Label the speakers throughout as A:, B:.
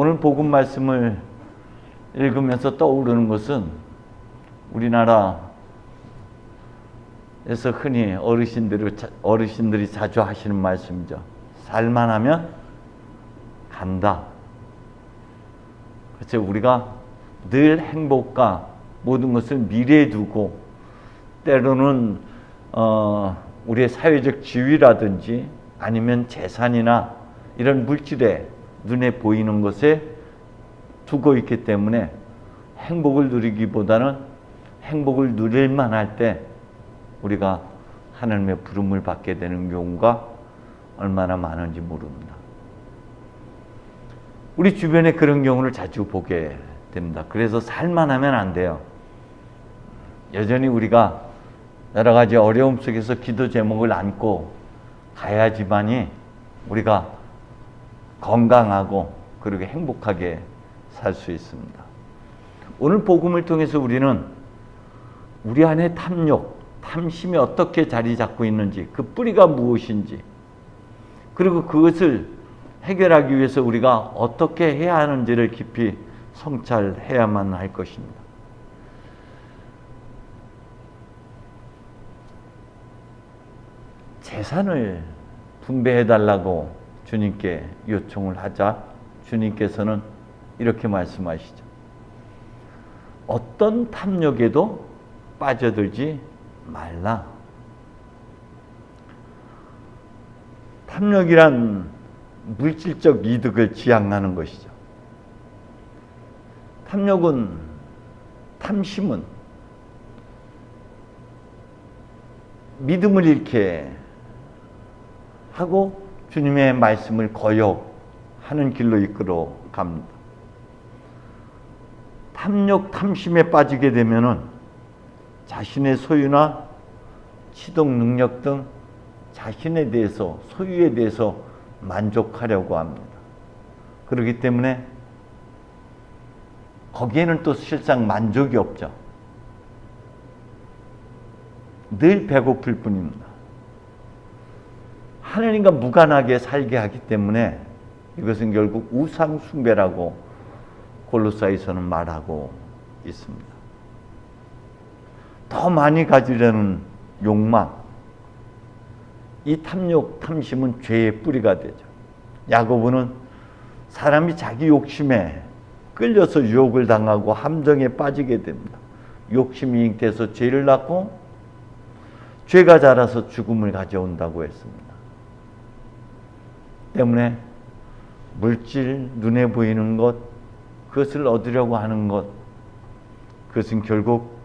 A: 오늘 복음 말씀을 읽으면서 떠오르는 것은 우리나라에서 흔히 어르신들이 자주 하시는 말씀이죠. 살만하면 간다. 그래서 우리가 늘 행복과 모든 것을 미래에 두고 때로는 우리의 사회적 지위라든지 아니면 재산이나 이런 물질에 눈에 보이는 것에 두고 있기 때문에 행복을 누리기보다는 행복을 누릴만 할 때 우리가 하나님의 부름을 받게 되는 경우가 얼마나 많은지 모릅니다. 우리 주변에 그런 경우를 자주 보게 됩니다. 그래서 살만하면 안 돼요. 여전히 우리가 여러 가지 어려움 속에서 기도 제목을 안고 가야지만이 우리가 건강하고 그렇게 행복하게 살 수 있습니다. 오늘 복음을 통해서 우리는 우리 안에 탐욕, 탐심이 어떻게 자리 잡고 있는지, 그 뿌리가 무엇인지, 그리고 그것을 해결하기 위해서 우리가 어떻게 해야 하는지를 깊이 성찰해야만 할 것입니다. 재산을 분배해달라고 주님께 요청을 하자 주님께서는 이렇게 말씀하시죠. 어떤 탐욕에도 빠져들지 말라. 탐욕이란 물질적 이득을 지향하는 것이죠. 탐심은 믿음을 잃게 하고 주님의 말씀을 거역하는 길로 이끌어 갑니다. 탐심에 빠지게 되면은 자신의 소유나 취동 능력 등 자신에 대해서, 소유에 대해서 만족하려고 합니다. 그렇기 때문에 거기에는 또 실상 만족이 없죠. 늘 배고플 뿐입니다. 하나님과 무관하게 살게 하기 때문에 이것은 결국 우상 숭배라고 골로새서는 말하고 있습니다. 더 많이 가지려는 욕망, 이 탐욕, 탐심은 죄의 뿌리가 되죠. 야고보는 사람이 자기 욕심에 끌려서 유혹을 당하고 함정에 빠지게 됩니다. 욕심이 잉태해서 죄를 낳고 죄가 자라서 죽음을 가져온다고 했습니다. 때문에 물질, 눈에 보이는 것, 그것을 얻으려고 하는 것, 그것은 결국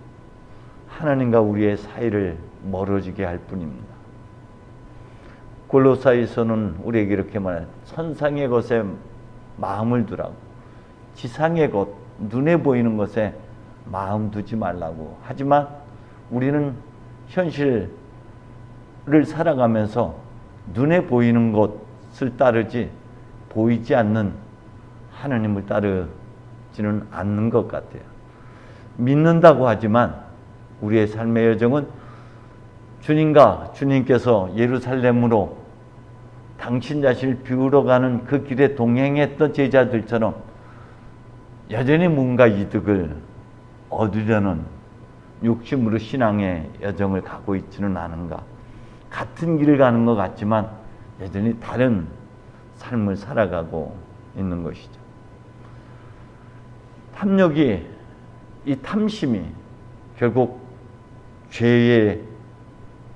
A: 하나님과 우리의 사이를 멀어지게 할 뿐입니다. 골로새서는 우리에게 이렇게 말해요. 천상의 것에 마음을 두라고, 지상의 것, 눈에 보이는 것에 마음 두지 말라고. 하지만 우리는 현실을 살아가면서 눈에 보이는 것을 따르지 보이지 않는 하나님을 따르지는 않는 것 같아요. 믿는다고 하지만 우리의 삶의 여정은 주님과 주님께서 예루살렘으로 당신 자신을 비우러 가는 그 길에 동행했던 제자들처럼 여전히 뭔가 이득을 얻으려는 욕심으로 신앙의 여정을 가고 있지는 않은가. 같은 길을 가는 것 같지만 여전히 다른 삶을 살아가고 있는 것이죠. 탐욕이, 이 탐심이 결국 죄의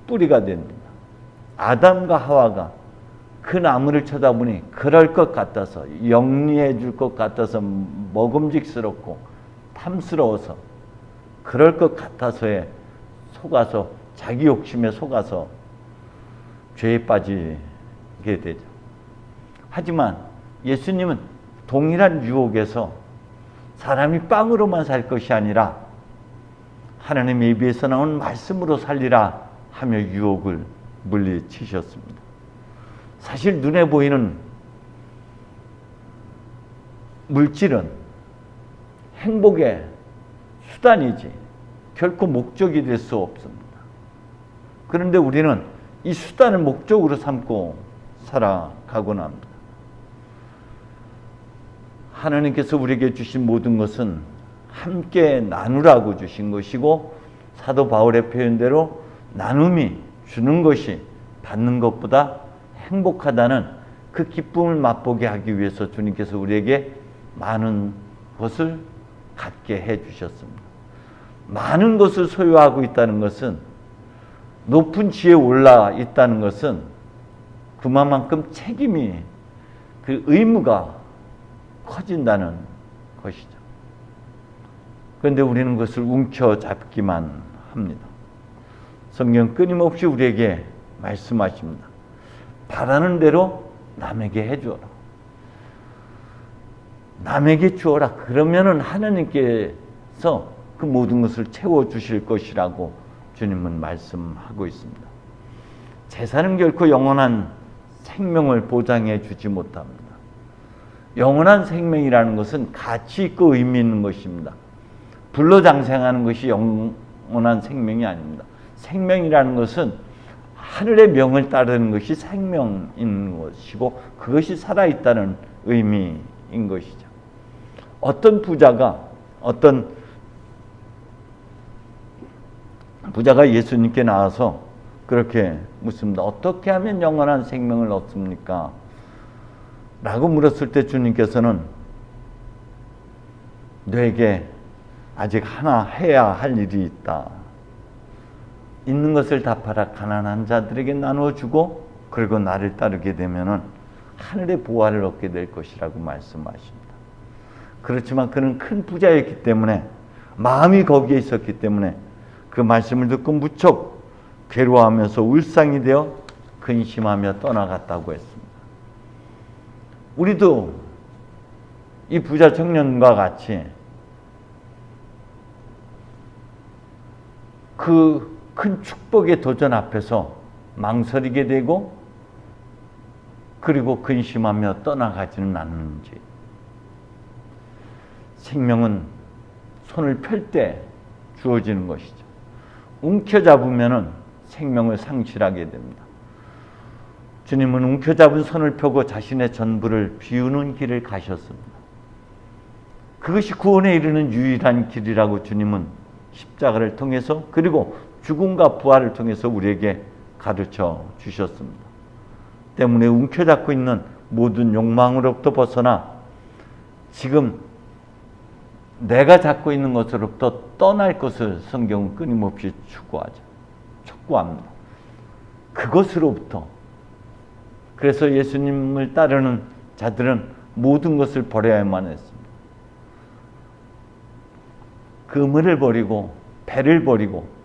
A: 뿌리가 됩니다. 아담과 하와가 그 나무를 쳐다보니 그럴 것 같아서, 영리해 줄 것 같아서, 먹음직스럽고 탐스러워서, 그럴 것 같아서에 속아서, 자기 욕심에 속아서 죄에 빠지게 되죠. 하지만 예수님은 동일한 유혹에서 사람이 빵으로만 살 것이 아니라 하나님의 입에서 나온 말씀으로 살리라 하며 유혹을 물리치셨습니다. 사실 눈에 보이는 물질은 행복의 수단이지 결코 목적이 될 수 없습니다. 그런데 우리는 이 수단을 목적으로 삼고 살아가곤 합니다. 하나님께서 우리에게 주신 모든 것은 함께 나누라고 주신 것이고, 사도 바울의 표현대로 나눔이 주는 것이 받는 것보다 행복하다는 그 기쁨을 맛보게 하기 위해서 주님께서 우리에게 많은 것을 갖게 해 주셨습니다. 많은 것을 소유하고 있다는 것은, 높은 지에 올라 있다는 것은 그만큼 책임이, 그 의무가 커진다는 것이죠. 그런데 우리는 그것을 움켜잡기만 합니다. 성경 끊임없이 우리에게 말씀하십니다. 바라는 대로 남에게 해주어라. 남에게 주어라. 그러면은 하나님께서 그 모든 것을 채워주실 것이라고 주님은 말씀하고 있습니다. 재산은 결코 영원한 생명을 보장해 주지 못합니다. 영원한 생명이라는 것은 가치 있고 의미 있는 것입니다. 불로장생하는 것이 영원한 생명이 아닙니다. 생명이라는 것은 하늘의 명을 따르는 것이 생명인 것이고, 그것이 살아있다는 의미인 것이죠. 어떤 부자가 예수님께 나와서 그렇게 묻습니다. 어떻게 하면 영원한 생명을 얻습니까? 라고 물었을 때 주님께서는 너에게 아직 하나 해야 할 일이 있다. 있는 것을 다 팔아 가난한 자들에게 나누어 주고, 그리고 나를 따르게 되면은 하늘의 보화를 얻게 될 것이라고 말씀하십니다. 그렇지만 그는 큰 부자였기 때문에, 마음이 거기에 있었기 때문에 그 말씀을 듣고 무척 괴로워하면서 울상이 되어 근심하며 떠나갔다고 했습니다. 우리도 이 부자 청년과 같이 그 큰 축복의 도전 앞에서 망설이게 되고, 그리고 근심하며 떠나가지는 않는지. 생명은 손을 펼 때 주어지는 것이죠. 움켜잡으면 생명을 상실하게 됩니다. 주님은 움켜잡은 손을 펴고 자신의 전부를 비우는 길을 가셨습니다. 그것이 구원에 이르는 유일한 길이라고 주님은 십자가를 통해서, 그리고 죽음과 부활을 통해서 우리에게 가르쳐 주셨습니다. 때문에 움켜잡고 있는 모든 욕망으로부터 벗어나 지금 내가 잡고 있는 것으로부터 떠날 것을 성경은 끊임없이 촉구합니다. 그것으로부터. 그래서 예수님을 따르는 자들은 모든 것을 버려야만 했습니다. 금을 버리고 배를 버리고,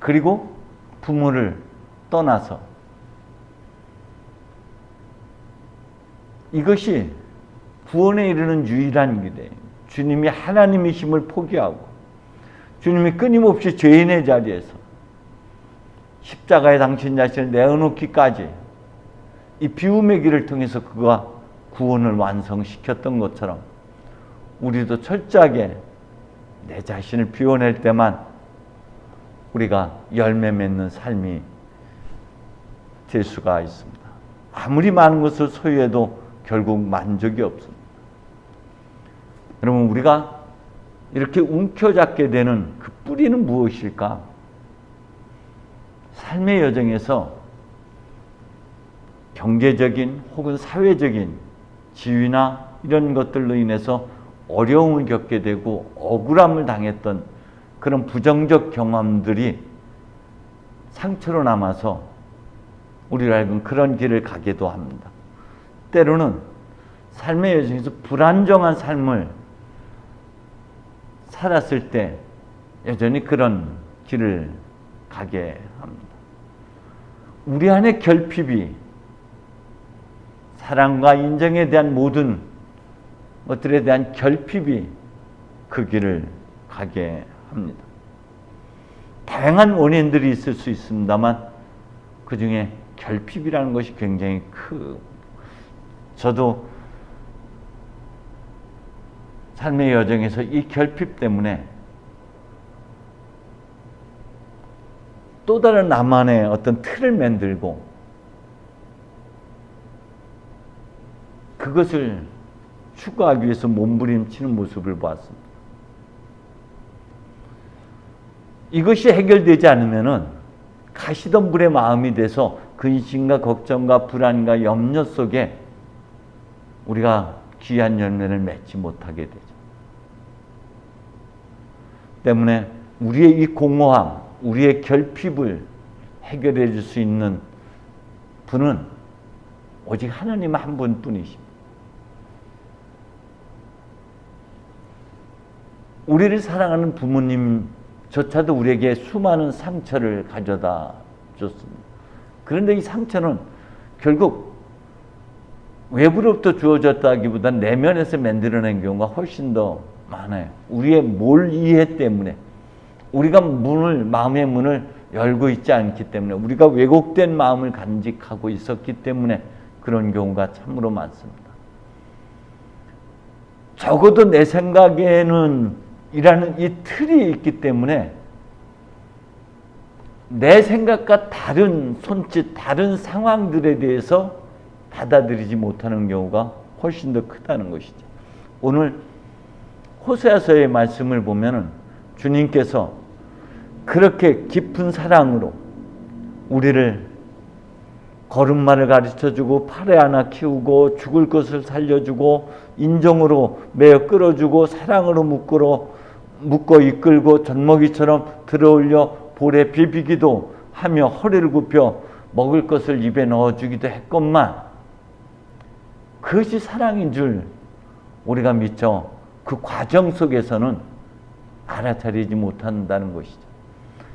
A: 그리고 부모를 떠나서, 이것이 구원에 이르는 유일한 길이에요. 주님이 하나님이심을 포기하고, 주님이 끊임없이 죄인의 자리에서 십자가에 당신 자신을 내어놓기까지 이 비움의 길을 통해서 그가 구원을 완성시켰던 것처럼, 우리도 철저하게 내 자신을 비워낼 때만 우리가 열매 맺는 삶이 될 수가 있습니다. 아무리 많은 것을 소유해도 결국 만족이 없습니다. 여러분, 우리가 이렇게 움켜잡게 되는 그 뿌리는 무엇일까? 삶의 여정에서 경제적인 혹은 사회적인 지위나 이런 것들로 인해서 어려움을 겪게 되고 억울함을 당했던 그런 부정적 경험들이 상처로 남아서 우리를 하여금 그런 길을 가게도 합니다. 때로는 삶의 여정에서 불안정한 삶을 살았을 때 여전히 그런 길을 가게 합니다. 우리 안의 결핍이, 사랑과 인정에 대한 모든 것들에 대한 결핍이 그 길을 가게 합니다. 다양한 원인들이 있을 수 있습니다만 그 중에 결핍이라는 것이 굉장히 저도 삶의 여정에서 이 결핍 때문에 또 다른 나만의 어떤 틀을 만들고 그것을 추구하기 위해서 몸부림치는 모습을 보았습니다. 이것이 해결되지 않으면은 가시던 불의 마음이 돼서 근심과 걱정과 불안과 염려 속에 우리가 귀한 열매를 맺지 못하게 되죠. 때문에 우리의 이 공허함, 우리의 결핍을 해결해 줄 수 있는 분은 오직 하나님 한 분뿐이십니다. 우리를 사랑하는 부모님조차도 우리에게 수많은 상처를 가져다 줬습니다. 그런데 이 상처는 결국 외부로부터 주어졌다기보다는 내면에서 만들어낸 경우가 훨씬 더 많아요. 우리의 몰이해 때문에, 우리가 마음의 문을 열고 있지 않기 때문에, 우리가 왜곡된 마음을 간직하고 있었기 때문에 그런 경우가 참으로 많습니다. 적어도 내 생각에는 이라는 이 틀이 있기 때문에 내 생각과 다른 손짓, 다른 상황들에 대해서 받아들이지 못하는 경우가 훨씬 더 크다는 것이죠. 오늘 호세아서의 말씀을 보면은 주님께서 그렇게 깊은 사랑으로 우리를 걸음마를 가르쳐주고 팔에 하나 키우고 죽을 것을 살려주고 인정으로 매어 끌어주고 사랑으로 묶어 이끌고 젖먹이처럼 들어올려 볼에 비비기도 하며 허리를 굽혀 먹을 것을 입에 넣어주기도 했건만 그것이 사랑인 줄 우리가 미처 그 과정 속에서는 알아차리지 못한다는 것이죠.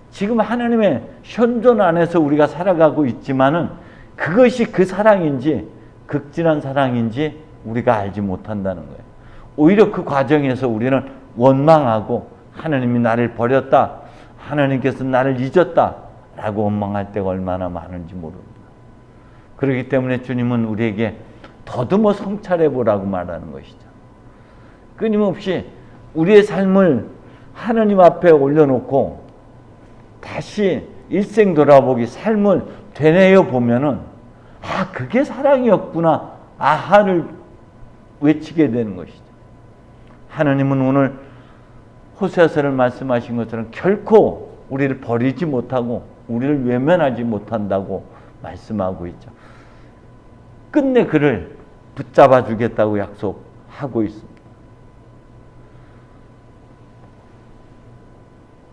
A: 지금 하나님의 현존 안에서 우리가 살아가고 있지만은 그것이 그 사랑인지 극진한 사랑인지 우리가 알지 못한다는 거예요. 오히려 그 과정에서 우리는 원망하고 하나님이 나를 버렸다, 하나님께서 나를 잊었다 라고 원망할 때가 얼마나 많은지 모릅니다. 그렇기 때문에 주님은 우리에게 더듬어 성찰해 보라고 말하는 것이죠. 끊임없이 우리의 삶을 하나님 앞에 올려놓고 다시 일생 돌아보기, 삶을 되뇌어 보면은 아, 그게 사랑이었구나, 아하를 외치게 되는 것이죠. 하나님은 오늘 호세아서를 말씀하신 것처럼 결코 우리를 버리지 못하고 우리를 외면하지 못한다고 말씀하고 있죠. 끝내 그를 붙잡아 주겠다고 약속하고 있습니다.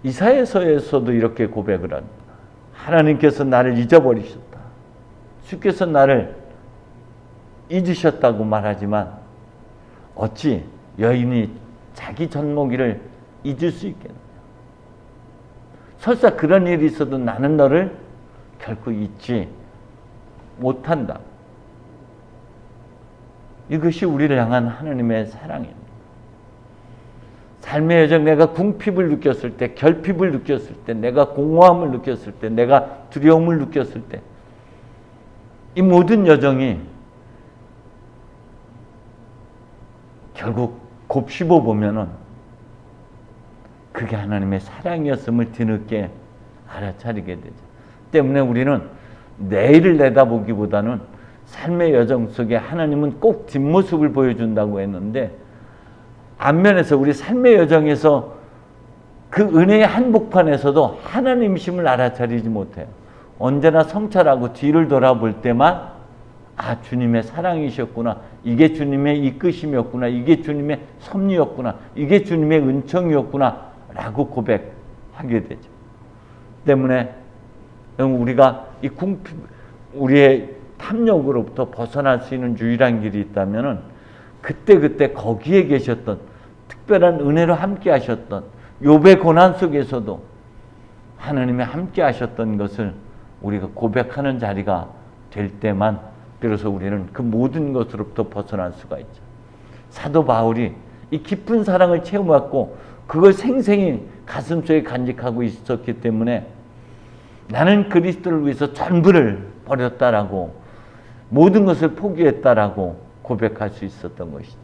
A: 이사야서에서도 이렇게 고백을 합니다. 하나님께서 나를 잊어버리셨다. 주께서 나를 잊으셨다고 말하지만 어찌 여인이 자기 젖먹이를 잊을 수 있겠느냐. 설사 그런 일이 있어도 나는 너를 결코 잊지 못한다. 이것이 우리를 향한 하나님의 사랑입니다. 삶의 여정, 내가 궁핍을 느꼈을 때, 결핍을 느꼈을 때, 내가 공허함을 느꼈을 때, 내가 두려움을 느꼈을 때, 이 모든 여정이 결국 곱씹어 보면은 그게 하나님의 사랑이었음을 뒤늦게 알아차리게 되죠. 때문에 우리는 내일을 내다보기보다는 삶의 여정 속에 하나님은 꼭 뒷모습을 보여준다고 했는데 앞면에서 우리 삶의 여정에서 그 은혜의 한복판에서도 하나님이심을 알아차리지 못해요. 언제나 성찰하고 뒤를 돌아볼 때만 아, 주님의 사랑이셨구나, 이게 주님의 이끄심이었구나, 이게 주님의 섭리였구나, 이게 주님의 은총이었구나 라고 고백하게 되죠. 때문에 우리가 이 우리의 탐욕으로부터 벗어날 수 있는 유일한 길이 있다면은 그때 거기에 계셨던 특별한 은혜로 함께 하셨던 욥의 고난 속에서도 하나님이 함께 하셨던 것을 우리가 고백하는 자리가 될 때만 비로소 우리는 그 모든 것으로부터 벗어날 수가 있죠. 사도 바울이 이 깊은 사랑을 체험했고 그걸 생생히 가슴속에 간직하고 있었기 때문에 나는 그리스도를 위해서 전부를 버렸다라고, 모든 것을 포기했다라고 고백할 수 있었던 것이죠.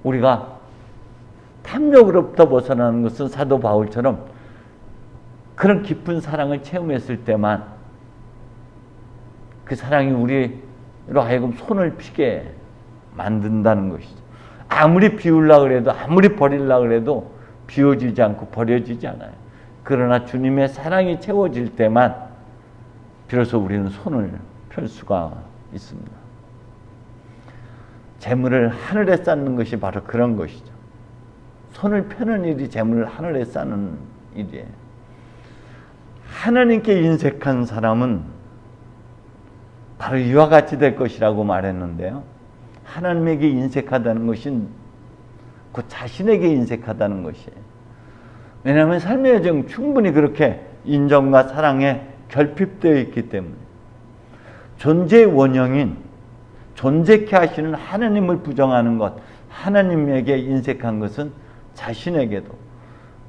A: 우리가 탐욕으로부터 벗어나는 것은 사도 바울처럼 그런 깊은 사랑을 체험했을 때만 그 사랑이 우리로 하여금 손을 피게 만든다는 것이죠. 아무리 비우려고 그래도 아무리 버리려고 그래도 비워지지 않고 버려지지 않아요. 그러나 주님의 사랑이 채워질 때만 비로소 우리는 손을 펼 수가 있습니다. 재물을 하늘에 쌓는 것이 바로 그런 것이죠. 손을 펴는 일이 재물을 하늘에 쌓는 일이에요. 하나님께 인색한 사람은 바로 이와 같이 될 것이라고 말했는데요. 하나님에게 인색하다는 것은 그 자신에게 인색하다는 것이에요. 왜냐하면 삶의 여정 충분히 그렇게 인정과 사랑에 결핍되어 있기 때문에 존재의 원형인 존재케 하시는 하나님을 부정하는 것, 하나님에게 인색한 것은 자신에게도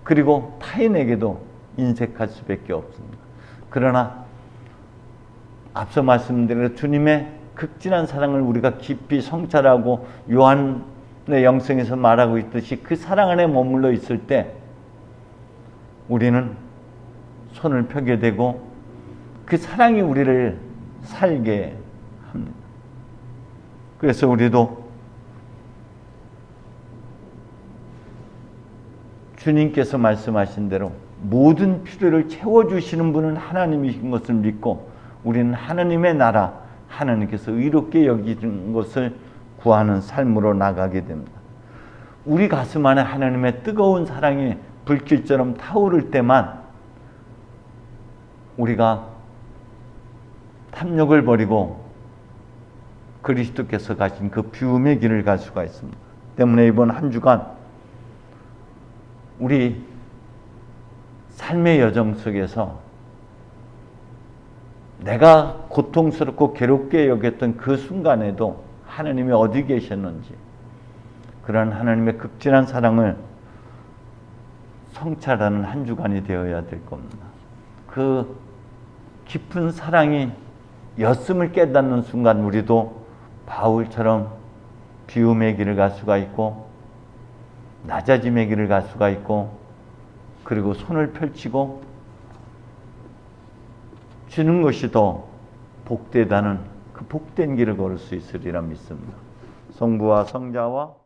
A: 그리고 타인에게도 인색할 수밖에 없습니다. 그러나 앞서 말씀드린 주님의 극진한 사랑을 우리가 깊이 성찰하고 요한의 영성에서 말하고 있듯이 그 사랑 안에 머물러 있을 때 우리는 손을 펴게 되고 그 사랑이 우리를 살게 합니다. 그래서 우리도 주님께서 말씀하신 대로 모든 필요를 채워주시는 분은 하나님이신 것을 믿고 우리는 하나님의 나라, 하나님께서 의롭게 여기는 것을 구하는 삶으로 나가게 됩니다. 우리 가슴 안에 하나님의 뜨거운 사랑이 불길처럼 타오를 때만 우리가 탐욕을 버리고 그리스도께서 가신 그 비움의 길을 갈 수가 있습니다. 때문에 이번 한 주간 우리 삶의 여정 속에서 내가 고통스럽고 괴롭게 여겼던 그 순간에도 하나님이 어디 계셨는지 그런 하나님의 극진한 사랑을 성찰하는 한 주간이 되어야 될 겁니다. 그 깊은 사랑이 였음을 깨닫는 순간 우리도 바울처럼 비움의 길을 갈 수가 있고 낮아짐의 길을 갈 수가 있고 그리고 손을 펼치고 주는 것이 더 복되다는 그 복된 길을 걸을 수 있으리라 믿습니다. 성부와 성자와